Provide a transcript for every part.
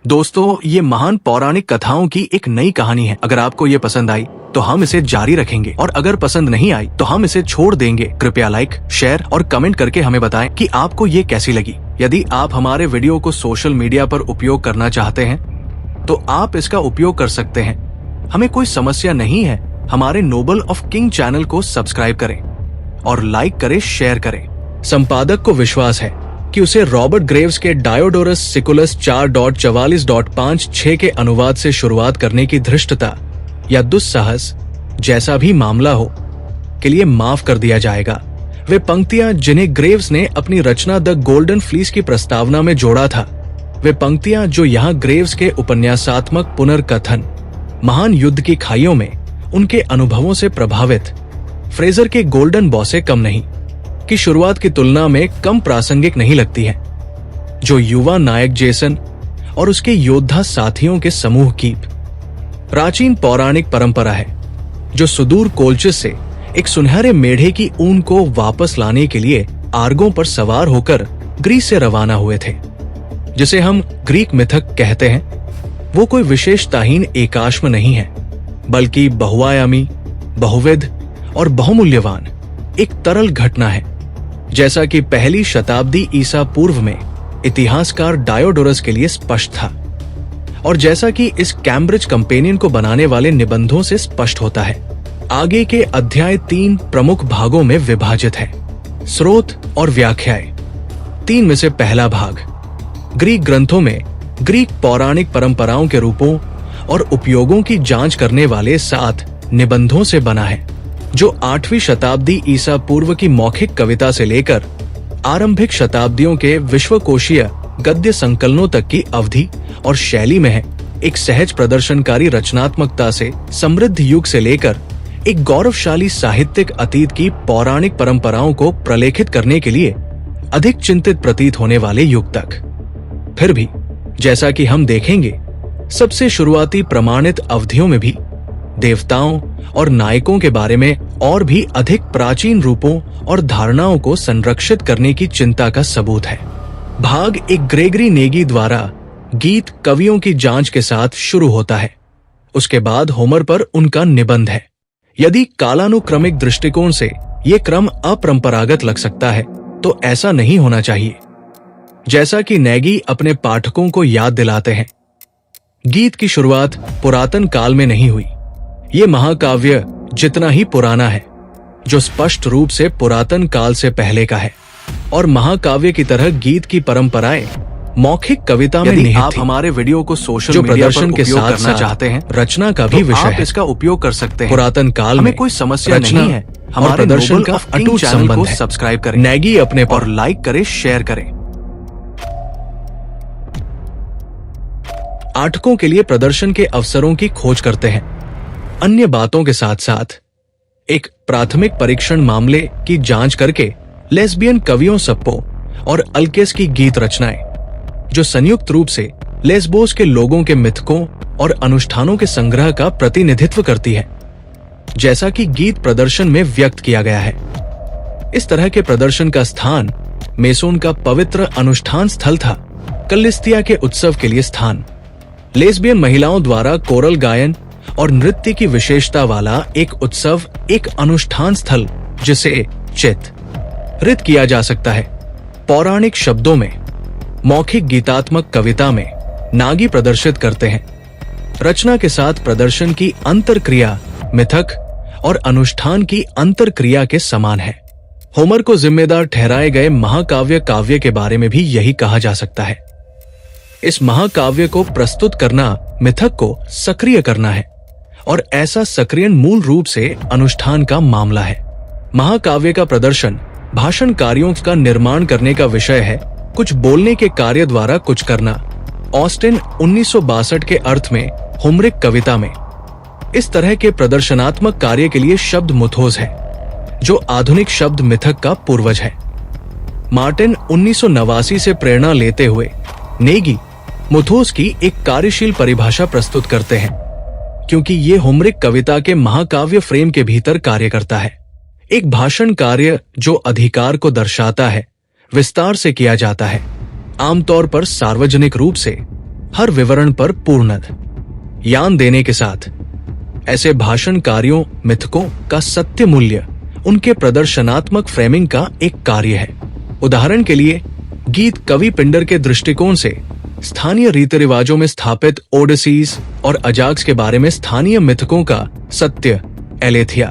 दोस्तों, ये महान पौराणिक कथाओं की एक नई कहानी है। अगर आपको ये पसंद आई तो हम इसे जारी रखेंगे और अगर पसंद नहीं आई तो हम इसे छोड़ देंगे। कृपया लाइक, शेयर और कमेंट करके हमें बताएं कि आपको ये कैसी लगी। यदि आप हमारे वीडियो को सोशल मीडिया पर उपयोग करना चाहते हैं तो आप इसका उपयोग कर सकते हैं। हमें कोई समस्या नहीं है। हमारे नोबल ऑफ किंग चैनल को सब्सक्राइब करें और लाइक करें, शेयर करें। संपादक को विश्वास है कि उसे रॉबर्ट ग्रेव्स के डायोडोरस सिकुलस 4.44.56 के अनुवाद से शुरुआत करने की धृष्टता या दुस्साहस, जैसा भी मामला हो, के लिए माफ कर दिया जाएगा। वे पंक्तियां जिन्हें ग्रेव्स ने अपनी रचना द गोल्डन फ्लीस की प्रस्तावना में जोड़ा था, वे पंक्तियां जो यहाँ ग्रेव्स के उपन्यासात्मक पुनर्कथन महान युद्ध की खाइयों में उनके अनुभवों से प्रभावित फ्रेजर के गोल्डन बॉ से कम नहीं, की शुरुआत की तुलना में कम प्रासंगिक नहीं लगती है। जो युवा नायक जेसन और उसके योद्धा साथियों के समूह की प्राचीन पौराणिक परंपरा है, जो सुदूर कोल्चिस से एक सुनहरे मेढ़े की ऊन को वापस लाने के लिए आर्गों पर सवार होकर ग्रीस से रवाना हुए थे। जिसे हम ग्रीक मिथक कहते हैं, वो कोई विशेषताहीन एकाश्म नहीं है, बल्कि बहुआयामी, बहुविध और बहुमूल्यवान एक तरल घटना है। जैसा कि पहली शताब्दी ईसा पूर्व में इतिहासकार डायोडोरस के लिए स्पष्ट था और जैसा कि इस कैम्ब्रिज कंपेनियन को बनाने वाले निबंधों से स्पष्ट होता है। आगे के अध्याय 3 प्रमुख भागों में विभाजित है। स्रोत और व्याख्याएं। 3 में से पहला भाग ग्रीक ग्रंथों में ग्रीक पौराणिक परंपराओं के रूपों और उपयोगों की जांच करने वाले 7 निबंधों से बना है, जो 8वीं शताब्दी ईसा पूर्व की मौखिक कविता से लेकर आरंभिक शताब्दियों के विश्वकोशीय गद्य संकलनों तक की अवधि और शैली में है। एक सहज प्रदर्शनकारी रचनात्मकता से समृद्ध युग से लेकर एक गौरवशाली साहित्यिक अतीत की पौराणिक परंपराओं को प्रलेखित करने के लिए अधिक चिंतित प्रतीत होने वाले युग तक। फिर भी जैसा कि हम देखेंगे, सबसे शुरुआती प्रमाणित अवधियों में भी देवताओं और नायकों के बारे में और भी अधिक प्राचीन रूपों और धारणाओं को संरक्षित करने की चिंता का सबूत है। भाग एक ग्रेगरी नेगी द्वारा गीत कवियों की जांच के साथ शुरू होता है। उसके बाद होमर पर उनका निबंध है। यदि कालानुक्रमिक दृष्टिकोण से ये क्रम अपरंपरागत लग सकता है, तो ऐसा नहीं होना चाहिए। जैसा कि नेगी अपने पाठकों को याद दिलाते हैं, गीत की शुरुआत पुरातन काल में नहीं हुई। ये महाकाव्य जितना ही पुराना है, जो स्पष्ट रूप से पुरातन काल से पहले का है, और महाकाव्य की तरह गीत की परंपराएं मौखिक कविता में निहित आप थी। हमारे वीडियो को सोशल जो मीडिया प्रदर्शन पर के उपयोग साथ करना साथ चाहते हैं, रचना का भी तो विषय आप है। इसका उपयोग कर सकते हैं। पुरातन काल हमें में कोई समस्या रचना नहीं है। और हमारे प्रदर्शन नोबल का ऑफ किंग अटूट चैनल संबंध को है। सब्सक्राइब करें, नेगी अपने और लाइक करें, शेयर करें। आठकों के लिए प्रदर्शन के अवसरों की खोज करते हैं। अन्य बातों के साथ साथ एक प्राथमिक परीक्षण मामले की जांच करके लेस्बियन कवियों सप्पो और अल्केस की गीत रचनाएं, जो संयुक्त रूप से लेस्बोस के लोगों के मिथकों और अनुष्ठानों के संग्रह का प्रतिनिधित्व करती है, जैसा कि गीत प्रदर्शन में व्यक्त किया गया है। इस तरह के प्रदर्शन का स्थान मेसोन का पवित्र अनुष्ठान स्थल था, कलिस्तिया के उत्सव के लिए स्थान, लेस्बियन महिलाओं द्वारा कोरल गायन और नृत्य की विशेषता वाला एक उत्सव, एक अनुष्ठान स्थल जिसे चित किया जा सकता है। पौराणिक शब्दों में मौखिक गीतात्मक कविता में नागी प्रदर्शित करते हैं। रचना के साथ प्रदर्शन की अंतरक्रिया मिथक और अनुष्ठान की अंतरक्रिया के समान है। होमर को जिम्मेदार ठहराए गए महाकाव्य काव्य के बारे में भी यही कहा जा सकता है। इस महाकाव्य को प्रस्तुत करना मिथक को सक्रिय करना है, और ऐसा सक्रियण मूल रूप से अनुष्ठान का मामला है। महाकाव्य का प्रदर्शन भाषण कार्यों का निर्माण करने का विषय है, कुछ बोलने के कार्य द्वारा कुछ करना। ऑस्टिन 1962 के अर्थ में होमरिक कविता में इस तरह के प्रदर्शनात्मक कार्य के लिए शब्द मुथोस है, जो आधुनिक शब्द मिथक का पूर्वज है। मार्टिन 1989 से प्रेरणा लेते हुए नेगी मुथोस की एक कार्यशील परिभाषा प्रस्तुत करते हैं, क्योंकि ये होमरिक कविता के महाकाव्य फ्रेम के भीतर कार्य करता है। एक भाषण कार्य जो अधिकार को दर्शाता है, विस्तार से किया जाता है, आमतौर पर सार्वजनिक रूप से, हर विवरण पर पूर्णत ज्ञान देने के साथ ऐसे भाषणकारियों मिथकों का सत्य मूल्य उनके प्रदर्शनात्मक फ्रेमिंग का एक कार्य है। उदाहरण के लिए गीत कवि पिंडर के दृष्टिकोण से स्थानीय रीति रिवाजों में स्थापित ओडिसीज और अजाक्स के बारे में स्थानीय मिथकों का सत्य एलेथिया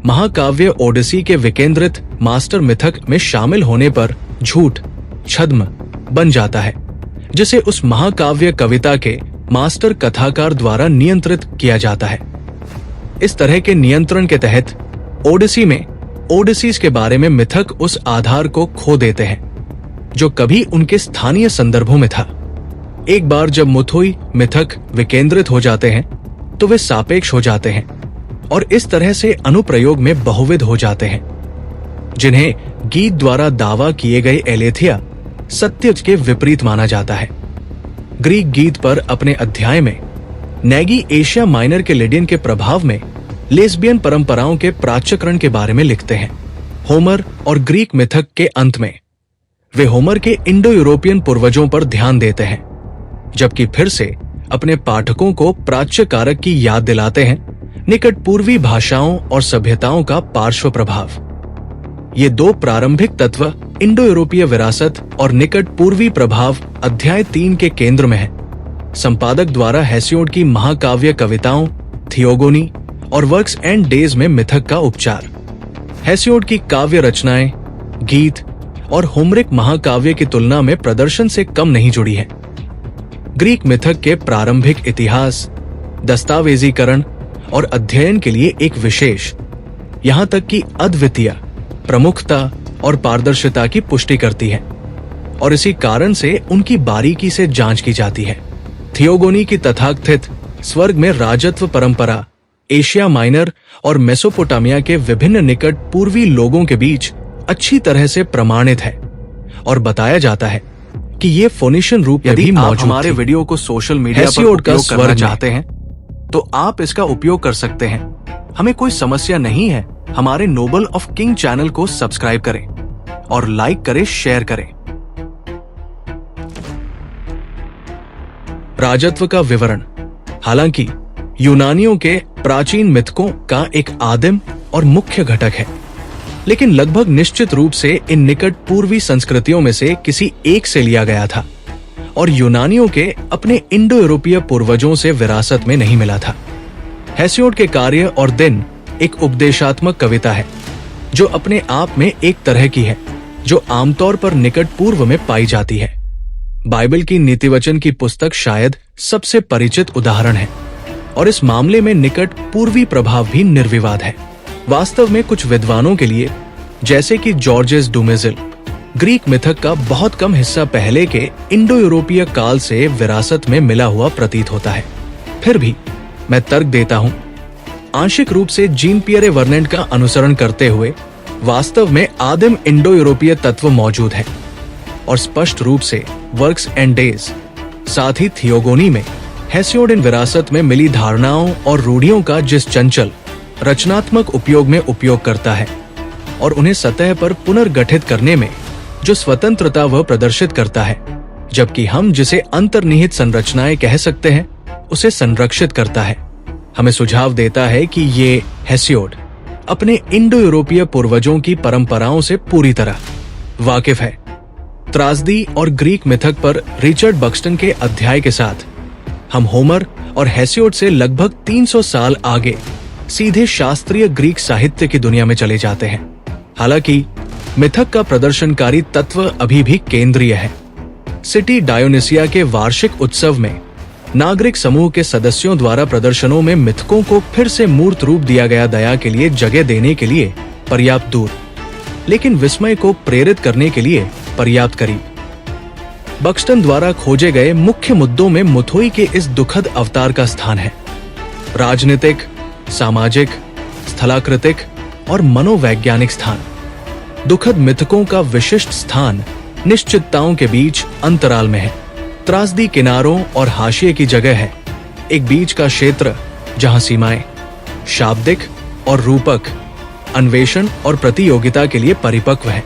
महाकाव्य ओडिसी के विकेंद्रित मास्टर मिथक में शामिल होने पर झूठ छद्म बन जाता है, जिसे उस महाकाव्य कविता के मास्टर कथाकार द्वारा नियंत्रित किया जाता है। इस तरह के नियंत्रण के तहत ओडिसी में ओडिसीज के बारे में मिथक उस आधार को खो देते हैं जो कभी उनके स्थानीय संदर्भों में था। एक बार जब मुथुई मिथक विकेंद्रित हो जाते हैं तो वे सापेक्ष हो जाते हैं और इस तरह से अनुप्रयोग में बहुविध हो जाते हैं, जिन्हें गीत द्वारा दावा किए गए एलेथिया सत्य के विपरीत माना जाता है। ग्रीक गीत पर अपने अध्याय में नेगी एशिया माइनर के लिडियन के प्रभाव में लेस्बियन परंपराओं के प्राच्यकरण के बारे में लिखते हैं। होमर और ग्रीक मिथक के अंत में वे होमर के इंडो यूरोपियन पूर्वजों पर ध्यान देते हैं, जबकि फिर से अपने पाठकों को प्राच्य कारक की याद दिलाते हैं निकट पूर्वी भाषाओं और सभ्यताओं का पार्श्व प्रभाव। ये दो प्रारंभिक तत्व इंडो यूरोपीय विरासत और निकट पूर्वी प्रभाव अध्याय 3 के केंद्र में है। संपादक द्वारा हेसियोड की महाकाव्य कविताओं थियोगोनी और वर्क्स एंड डेज में मिथक का उपचार। हेसियोड की काव्य रचनाएं गीत और होमरिक महाकाव्य की तुलना में प्रदर्शन से कम नहीं जुड़ी है। ग्रीक मिथक के प्रारंभिक इतिहास दस्तावेजीकरण और अध्ययन के लिए एक विशेष, यहां तक कि अद्वितीय प्रमुखता और पारदर्शिता की पुष्टि करती है और इसी कारण से उनकी बारीकी से जांच की जाती है। थियोगोनी की तथाकथित स्वर्ग में राजत्व परंपरा एशिया माइनर और मेसोपोटामिया के विभिन्न निकट पूर्वी लोगों के बीच अच्छी तरह से प्रमाणित है और बताया जाता है कि ये फोनिशियन रूप में भी मौजूद थी। हमारे वीडियो को सोशल मीडिया पर उपयोग करना चाहते हैं तो आप इसका उपयोग कर सकते हैं। हमें कोई समस्या नहीं है। हमारे नोबल ऑफ किंग चैनल को सब्सक्राइब करें और लाइक करें, शेयर करें। राजत्व का विवरण हालांकि यूनानियों के प्राचीन मिथकों का एक आदिम और मुख्य घटक है, लेकिन लगभग निश्चित रूप से इन निकट पूर्वी संस्कृतियों में से किसी एक से लिया गया था और यूनानियों के अपने इंडो यूरोपीय पूर्वजों से विरासत में नहीं मिला था। हेसियोड के कार्य और दिन एक उपदेशात्मक कविता है जो अपने आप में एक तरह की है, जो आमतौर पर निकट पूर्व में पाई जाती है। बाइबल की नीतिवचन की पुस्तक शायद सबसे परिचित उदाहरण है और इस मामले में निकट पूर्वी प्रभाव भी निर्विवाद है। वास्तव में कुछ विद्वानों के लिए, जैसे कि जॉर्जेस डुमेजिल, ग्रीक मिथक का बहुत कम हिस्सा पहले के इंडो यूरोपीय काल से विरासत में मिला हुआ प्रतीत होता है। फिर भी मैं तर्क देता हूं, आंशिक रूप से जीन पियरे वर्नेंट का अनुसरण करते हुए वास्तव में आदिम इंडो यूरोपीय तत्व मौजूद है और स्पष्ट रूप से वर्क्स एंड डेज, साथ ही थियोगोनी में हेसियोडिन विरासत में मिली धारणाओं और रूढ़ियों का जिस चंचल रचनात्मक उपयोग में उपयोग करता है और उन्हें सतह पर पुनर्गठित करने में जो स्वतंत्रता वह प्रदर्शित करता है, जबकि हम जिसे अंतर्निहित संरचनाएं कह सकते हैं उसे संरक्षित करता है, हमें सुझाव देता है कि ये हेसियोड अपने इंडो यूरोपीय पूर्वजों की परंपराओं से पूरी तरह वाकिफ है। त्रासदी और ग्रीक मिथक पर रिचर्ड बक्सटन के अध्याय के साथ हम होमर और हेसियोड से लगभग 300 साल आगे सीधे शास्त्रीय ग्रीक साहित्य की दुनिया में चले जाते हैं। हालांकि मिथक का प्रदर्शनकारी तत्व अभी भी केंद्रीय है। सिटी डायोनिसिया के वार्षिक उत्सव में नागरिक समूह के सदस्यों द्वारा प्रदर्शनों में मिथकों को फिर से मूर्त रूप दिया गया दया के लिए जगह देने के लिए पर्याप्त दूर, लेकिन विस्मय को प्रेरित करने के लिए पर्याप्त करीब। बक्सटन द्वारा खोजे गए मुख्य मुद्दों में मुथुई के इस दुखद अवतार का स्थान है। राजनीतिक, सामाजिक, स्थलाकृतिक और मनोवैज्ञानिक स्थान। दुखद मिथकों का विशिष्ट स्थान निश्चितताओं के बीच अंतराल में है। त्रासदी किनारों और हाशिए की जगह है, एक बीच का क्षेत्र जहां सीमाएं शाब्दिक और रूपक, अन्वेषण और प्रतियोगिता के लिए परिपक्व है।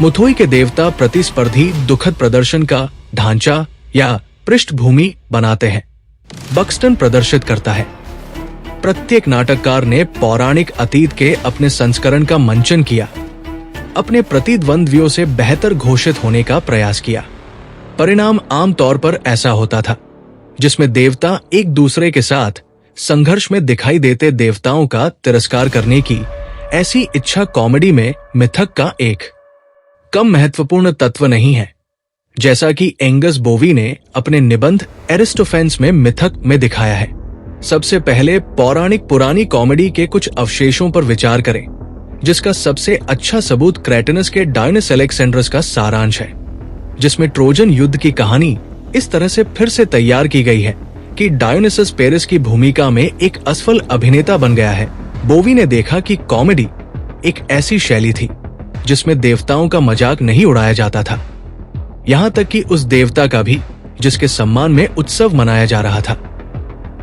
मुथुई के देवता प्रतिस्पर्धी दुखद प्रदर्शन का ढांचा या पृष्ठभूमि बनाते हैं। बक्सटन प्रदर्शित करता है, प्रत्येक नाटककार ने पौराणिक अतीत के अपने संस्करण का मंचन किया, अपने प्रतिद्वंद्वियों से बेहतर घोषित होने का प्रयास किया। परिणाम आमतौर पर ऐसा होता था, जिसमें देवता एक दूसरे के साथ संघर्ष में दिखाई देते देवताओं का तिरस्कार करने की ऐसी इच्छा कॉमेडी में मिथक का एक कम महत्वपूर्ण तत्व नहीं है। जैसा कि एंगस बोवी ने अपने निबंध एरिस्टोफेन्स में मिथक में दिखाया है। सबसे पहले पौराणिक पुरानी कॉमेडी के कुछ अवशेषों पर विचार करें, जिसका सबसे अच्छा सबूत क्रेटनस के डायोनिस अलेक्जेंड्रस का सारांश है, जिसमें ट्रोजन युद्ध की कहानी इस तरह से फिर से तैयार की गई है कि डायोनिसस पेरिस की भूमिका में एक असफल अभिनेता बन गया है। बोवी ने देखा कि कॉमेडी एक ऐसी शैली थी जिसमें देवताओं का मजाक नहीं उड़ाया जाता था, यहां तक कि उस देवता का भी जिसके सम्मान में उत्सव मनाया जा रहा था।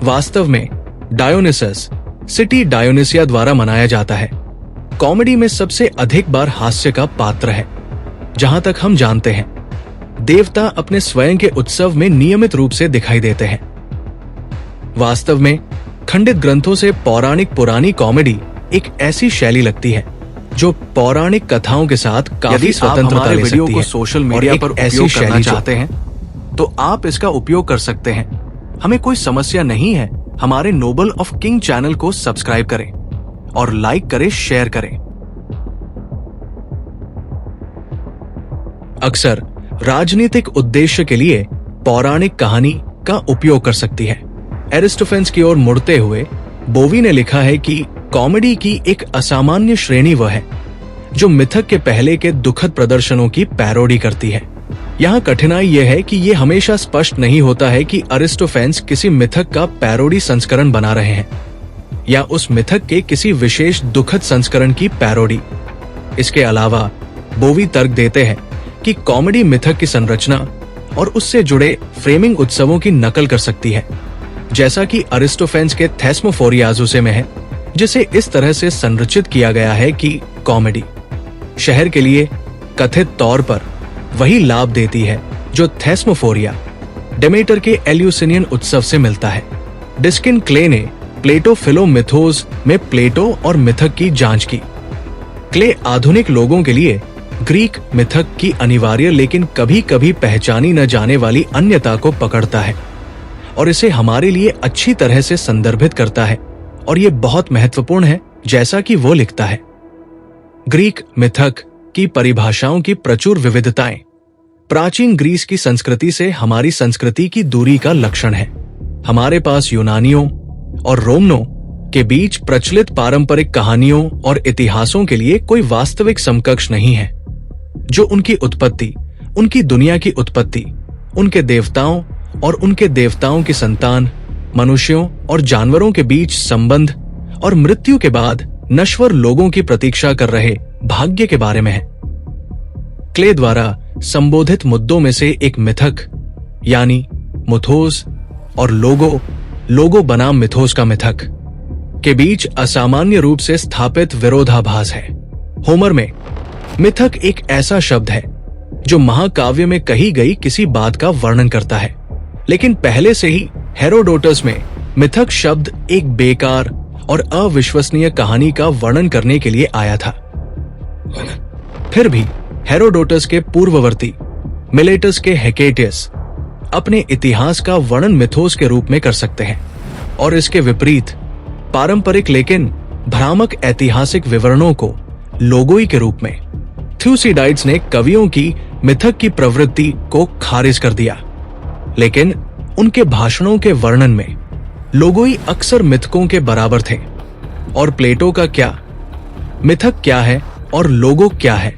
वास्तव में डायोनिसस सिटी डायोनिसिया द्वारा मनाया जाता है। कॉमेडी में सबसे अधिक बार हास्य का पात्र है। जहां तक हम जानते हैं, देवता अपने स्वयं के उत्सव में नियमित रूप से दिखाई देते हैं। वास्तव में खंडित ग्रंथों से पौराणिक पुरानी कॉमेडी एक ऐसी शैली लगती है जो पौराणिक कथाओं के साथ काफी स्वतंत्रता ले सकती है। को सोशल मीडिया पर उपयोग करना चाहते हैं तो आप इसका उपयोग कर सकते हैं। हमें कोई समस्या नहीं है। हमारे नोबल ऑफ किंग चैनल को सब्सक्राइब करें और लाइक करें, शेयर करें। अक्सर राजनीतिक उद्देश्य के लिए पौराणिक कहानी का उपयोग कर सकती है। एरिस्टोफेन्स की ओर मुड़ते हुए बोवी ने लिखा है कि कॉमेडी की एक असामान्य श्रेणी वह है जो मिथक के पहले के दुखद प्रदर्शनों की पैरोडी करती है। यहाँ कठिनाई यह है कि यह हमेशा स्पष्ट नहीं होता है कि एरिस्टोफेन्स किसी मिथक का पैरोडी संस्करण बना रहे हैं या उस मिथक के किसी विशेष दुखद संस्करण की पैरोडी। इसके अलावा बोवी तर्क देते हैं कि कॉमेडी मिथक की संरचना और उससे जुड़े फ्रेमिंग उत्सवों की नकल कर सकती है, जैसा कि अरिस्टोफेन्स के थेस्मोफोरियाजुसे में है, जिसे इस तरह से संरचित किया गया है कि कॉमेडी शहर के लिए कथित तौर पर वही लाभ देती है जो थेस्मोफोरिया डेमेटर के एल्यूसिनियन उत्सव से मिलता है। डिस्किन क्ले ने प्लेटो फिलोमिथोस में प्लेटो और मिथक की जांच की। क्ले आधुनिक लोगों के लिए ग्रीक मिथक की अनिवार्य लेकिन कभी कभी पहचानी न जाने वाली अन्यता को पकड़ता है और इसे हमारे लिए अच्छी तरह से संदर्भित करता है, और ये बहुत महत्वपूर्ण है। जैसा कि वो लिखता है, ग्रीक मिथक की परिभाषाओं की प्रचुर विविधताएं प्राचीन ग्रीस की संस्कृति से हमारी संस्कृति की दूरी का लक्षण है। हमारे पास यूनानियों और रोमनों के बीच प्रचलित पारंपरिक कहानियों और इतिहासों के लिए कोई वास्तविक समकक्ष नहीं है, जो उनकी उत्पत्ति, उनकी दुनिया की उत्पत्ति, उनके देवताओं और उनके देवताओं की संतान, मनुष्यों और जानवरों के बीच संबंध और मृत्यु के बाद नश्वर लोगों की प्रतीक्षा कर रहे भाग्य के बारे में है। क्ले द्वारा संबोधित मुद्दों में से एक मिथक यानी मुथोस और लोगो बनाम मिथोस का मिथक के बीच असामान्य रूप से स्थापित विरोधाभास है। होमर में मिथक एक ऐसा शब्द है जो महाकाव्य में कही गई किसी बात का वर्णन करता है, लेकिन पहले से ही हेरोडोटस में मिथक शब्द एक बेकार और अविश्वसनीय कहानी का वर्णन करने के लिए आया था। फिर भी हेरोडोटस के पूर्ववर्ती मिलेटस के हेकेटियस अपने इतिहास का वर्णन मिथोस के रूप में कर सकते हैं, और इसके विपरीत पारंपरिक लेकिन भ्रामक ऐतिहासिक विवरणों को लोगोई के रूप में। थ्यूसिडाइड्स ने कवियों की मिथक की प्रवृत्ति को खारिज कर दिया, लेकिन उनके भाषणों के वर्णन में लोगोई अक्सर मिथकों के बराबर थे। और प्लेटो का क्या, मिथक क्या है और लोगो क्या है,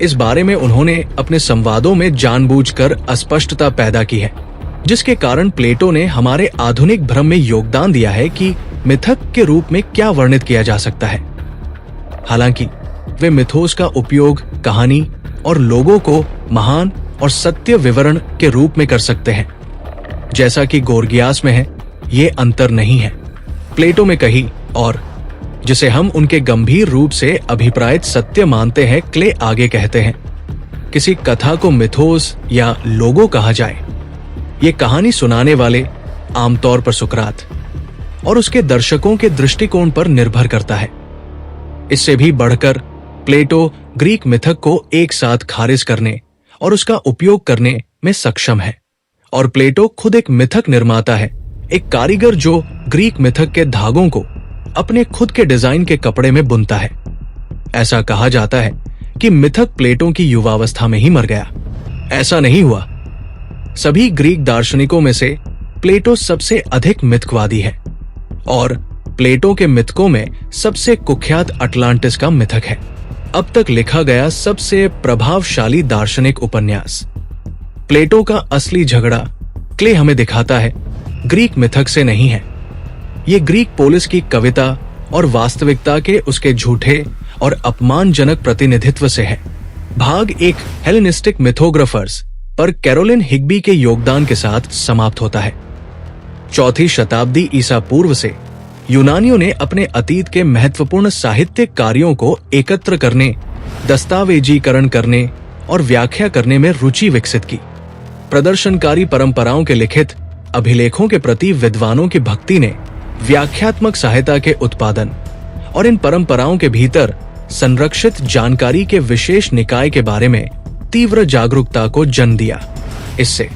इस बारे में उन्होंने अपने संवादों में जानबूझकर अस्पष्टता पैदा की है, जिसके कारण प्लेटो ने हमारे आधुनिक भ्रम में योगदान दिया है कि मिथक के रूप में क्या वर्णित किया जा सकता है। हालांकि वे मिथोस का उपयोग कहानी और लोगों को महान और सत्य विवरण के रूप में कर सकते हैं, जैसा कि गोर्गियास में है, ये अंतर नहीं है। प्लेटो में कही और जिसे हम उनके गंभीर रूप से अभिप्रायित सत्य मानते हैं, क्ले आगे कहते हैं, किसी कथा को मिथोस या लोगो कहा जाए ये कहानी सुनाने वाले, आमतौर पर सुकरात, और उसके दर्शकों के दृष्टिकोण पर निर्भर करता है। इससे भी बढ़कर प्लेटो ग्रीक मिथक को एक साथ खारिज करने और उसका उपयोग करने में सक्षम है। और प्लेटो खुद एक मिथक निर्माता है, एक कारीगर जो ग्रीक मिथक के धागों को अपने खुद के डिजाइन के कपड़े में बुनता है। ऐसा कहा जाता है कि मिथक प्लेटो की युवावस्था में ही मर गया। ऐसा नहीं हुआ। सभी ग्रीक दार्शनिकों में से प्लेटो सबसे अधिक मिथकवादी है और प्लेटो के मिथकों में सबसे कुख्यात अटलांटिस का मिथक है, अब तक लिखा गया सबसे प्रभावशाली दार्शनिक उपन्यास। प्लेटो का असली झगड़ा क्ले हमें दिखाता है, ग्रीक मिथक से नहीं है। ये ग्रीक पोलिस की कविता और वास्तविकता के उसके झूठे और अपमानजनक प्रतिनिधित्व से है। भाग एक हेलेनिस्टिक मिथोग्राफर्स पर कैरोलिन हिग्बी के योगदान के साथ समाप्त होता है। 4वीं शताब्दी ईसा पूर्व से यूनानियों ने अपने अतीत के महत्वपूर्ण साहित्यिक कार्यों को एकत्र करने, दस्तावेजीकरण करने और व्याख्या करने में रुचि विकसित की। प्रदर्शनकारी परंपराओं के लिखित अभिलेखों के प्रति विद्वानों की भक्ति ने व्याख्यात्मक सहायता के उत्पादन और इन परंपराओं के भीतर संरक्षित जानकारी के विशेष निकाय के बारे में तीव्र जागरूकता को जन्म दिया। इससे